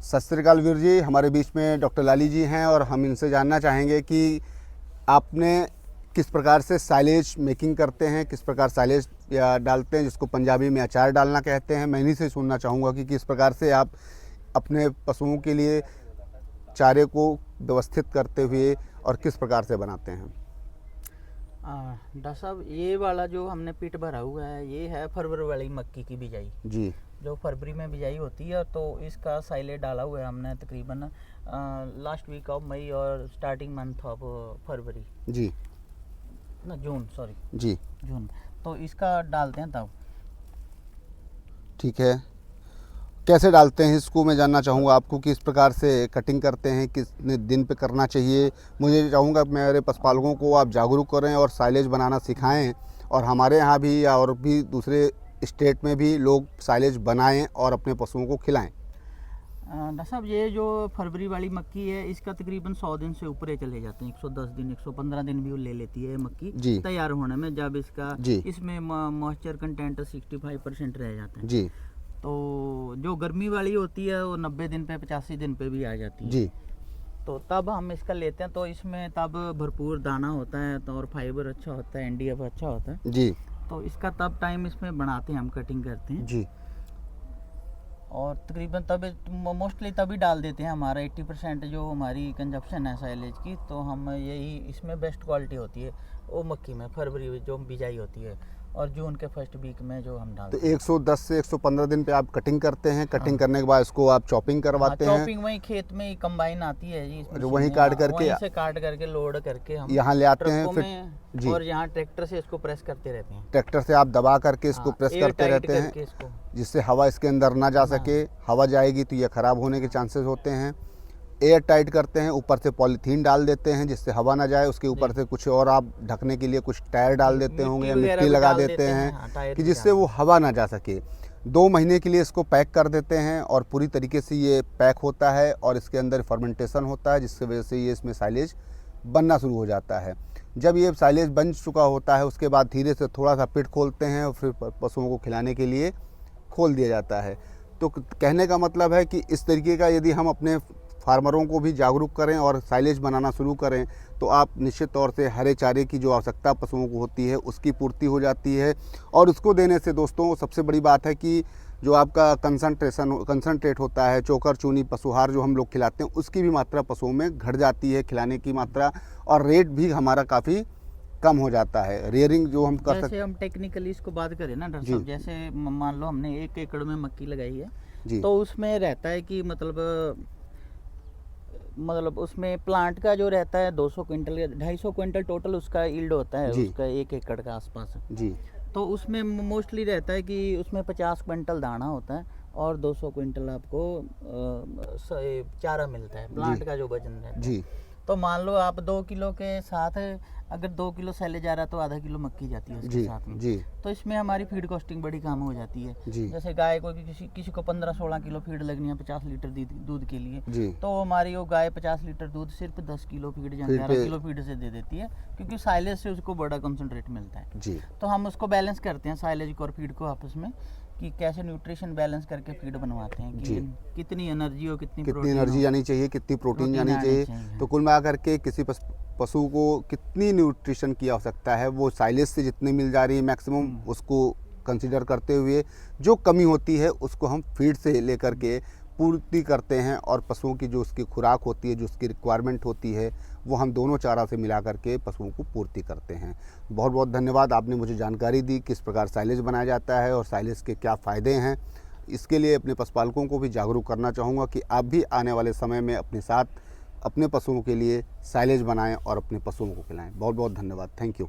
सत श्री अकाल वीर जी, हमारे बीच में डॉक्टर लाली जी हैं और हम इनसे जानना चाहेंगे कि आपने किस प्रकार से साइलेज मेकिंग करते हैं, किस प्रकार साइलेज या डालते हैं, जिसको पंजाबी में अचार डालना कहते हैं। मैं इन्हीं से सुनना चाहूँगा कि किस प्रकार से आप अपने पशुओं के लिए चारे को व्यवस्थित करते हुए और किस प्रकार से बनाते हैं। डॉक्टर साहब, ये वाला जो हमने पिट भरा हुआ है, ये है फरवरी वाली मक्की की बिजाई, जी, जो फरवरी में बिजाई होती है। तो इसका साइलेज डाला हुआ है हमने तकरीबन लास्ट वीक ऑफ मई और स्टार्टिंग मंथ ऑफ फरवरी, जी, ना जून, सॉरी जी, जून। तो इसका डालते हैं तब। ठीक है। कैसे डालते हैं इसको मैं जानना चाहूँगा आपको, किस प्रकार से कटिंग करते हैं, कितने दिन पे करना चाहिए। मुझे चाहूँगा मेरे पशुपालकों को आप जागरूक करें और साइलेज बनाना सिखाएं, और हमारे यहाँ भी या और भी दूसरे स्टेट में भी लोग साइलेज बनाएं और अपने पशुओं को खिलाएं। डॉक्टर साहब, ये जो फरवरी वाली मक्की है, इसका तकरीबन 100 दिन से ऊपर चले जाते हैं। 110 दिन 115 दिन भी वो ले लेती है मक्की जी तैयार होने में, जब इसका जी इसमें मॉइस्चर कंटेंट 65% रह जाता है। जी तो जो गर्मी वाली होती है वो 90 दिन पे 85 दिन पे भी आ जाती है। जी तो तब हम इसका लेते हैं, तो इसमें तब भरपूर दाना होता है, तो और फाइबर अच्छा होता है, एनडीएफ अच्छा होता है। जी तो इसका तब टाइम इसमें बनाते हैं, हम कटिंग करते हैं। जी और तकरीबन तब मोस्टली तभी डाल देते हैं। हमारा 80% जो हमारी कंजप्शन है साइलेज की, तो हम यही इसमें बेस्ट क्वालिटी होती है वो मक्की में, फरवरी जो बिजाई होती है, और जून के फर्स्ट वीक में जो हम डालते तो हैं। 110 से 115 दिन पे आप कटिंग करते हैं। कटिंग हाँ। करने के बाद इसको आप चॉपिंग करवाते हैं। चॉपिंग वहीं खेत में ही कंबाइन आती है जी, इस जो मशीन वहीं में। काट करके वहीं से काट करके लोड करके हम यहाँ ले आते हैं ट्रकों फिर। में, जी, और यहाँ ट्रैक्टर से इसको प्रेस करते रहते हैं। ट्रैक्टर से आप दबा करके इसको हाँ, प्रेस एयर करते टाइट रहते करके हैं, इसको। जिससे हवा इसके अंदर ना जा ना। सके। हवा जाएगी तो ये ख़राब होने के चांसेस होते हैं। एयर टाइट करते हैं, ऊपर से पॉलीथीन डाल देते हैं जिससे हवा ना जाए। उसके ऊपर से कुछ और आप ढकने के लिए कुछ टायर डाल देते होंगे या वगैरह मिट्टी भी लगा डाल देते हैं हाँ, टायर कि भी जिससे डाल वो हवा ना जा सके। 2 महीने के लिए इसको पैक कर देते हैं और पूरी तरीके से ये पैक होता है और इसके अंदर फर्मेंटेशन होता है, जिसकी वजह से ये इसमें साइलेज बनना शुरू हो जाता है। जब ये साइलेज बन चुका होता है, उसके बाद धीरे से थोड़ा सा पिट खोलते हैं और फिर पशुओं को खिलाने के लिए खोल दिया जाता है। तो कहने का मतलब है कि इस तरीके का यदि हम अपने फार्मरों को भी जागरूक करें और साइलेज बनाना शुरू करें, तो आप निश्चित तौर से हरे चारे की जो आवश्यकता पशुओं को होती है उसकी पूर्ति हो जाती है। और उसको देने से दोस्तों सबसे बड़ी बात है कि जो आपका कंसंट्रेट होता है, चोकर चूनी पशुहार जो हम लोग खिलाते हैं, उसकी भी मात्रा पशुओं में घट जाती है, खिलाने की मात्रा, और रेट भी हमारा काफ़ी कम हो जाता है। रेयरिंग जो हम कर सकते। जैसे हम टेक्निकली इसको बात करें ना डॉक्टर साहब, जैसे मान लो हमने 1 एकड़ में मक्की लगाई है, जी तो उसमें रहता है कि मतलब उसमें प्लांट का जो रहता है 200 क्विंटल या 250 क्विंटल टोटल उसका यील्ड होता है जी उसका 1 एकड़ का आसपास। जी तो उसमें मोस्टली रहता है कि उसमें 50 क्विंटल दाना होता है और 200 क्विंटल आपको चारा मिलता है, प्लांट का जो वजन रहता है। जी तो मान लो आप 2 किलो के साथ अगर 2 किलो सैलेज जा रहा है तो आधा किलो मक्की जाती है उसके जी साथ में। जी तो इसमें हमारी फीड कॉस्टिंग बड़ी कम हो जाती है। जी जैसे गाय को किसी को 15-16 किलो फीड लगनी है 50 लीटर दूध के लिए, जी तो हमारी वो गाय 50 लीटर दूध सिर्फ 10 किलो फीड या 11 किलो फीड से दे देती है, क्योंकि साइलेज से उसको बड़ा कंसंट्रेट मिलता है। जी तो हम उसको बैलेंस करते हैं साइलेज को और फीड को आपस में, कि कैसे न्यूट्रिशन बैलेंस करके फीड बनवाते हैं कि कितनी एनर्जी हो, कितनी एनर्जी जानी चाहिए, कितनी प्रोटीन जानी आनी चाहिए। चाहिए। तो कुल मिलाकर के किसी पशु को कितनी न्यूट्रिशन की आवश्यकता है, वो साइलेज से जितनी मिल जा रही है मैक्सिमम, उसको कंसीडर करते हुए जो कमी होती है उसको हम फीड से लेकर के पूर्ति करते हैं, और पशुओं की जो उसकी खुराक होती है, जो उसकी रिक्वायरमेंट होती है, वो हम दोनों चारा से मिला करके पशुओं को पूर्ति करते हैं। बहुत बहुत धन्यवाद, आपने मुझे जानकारी दी किस प्रकार साइलेज बनाया जाता है और साइलेज के क्या फ़ायदे हैं। इसके लिए अपने पशुपालकों को भी जागरूक करना चाहूँगा कि आप भी आने वाले समय में अपने साथ अपने पशुओं के लिए साइलेज बनाएं और अपने पशुओं को खिलाएं। बहुत बहुत धन्यवाद, थैंक यू।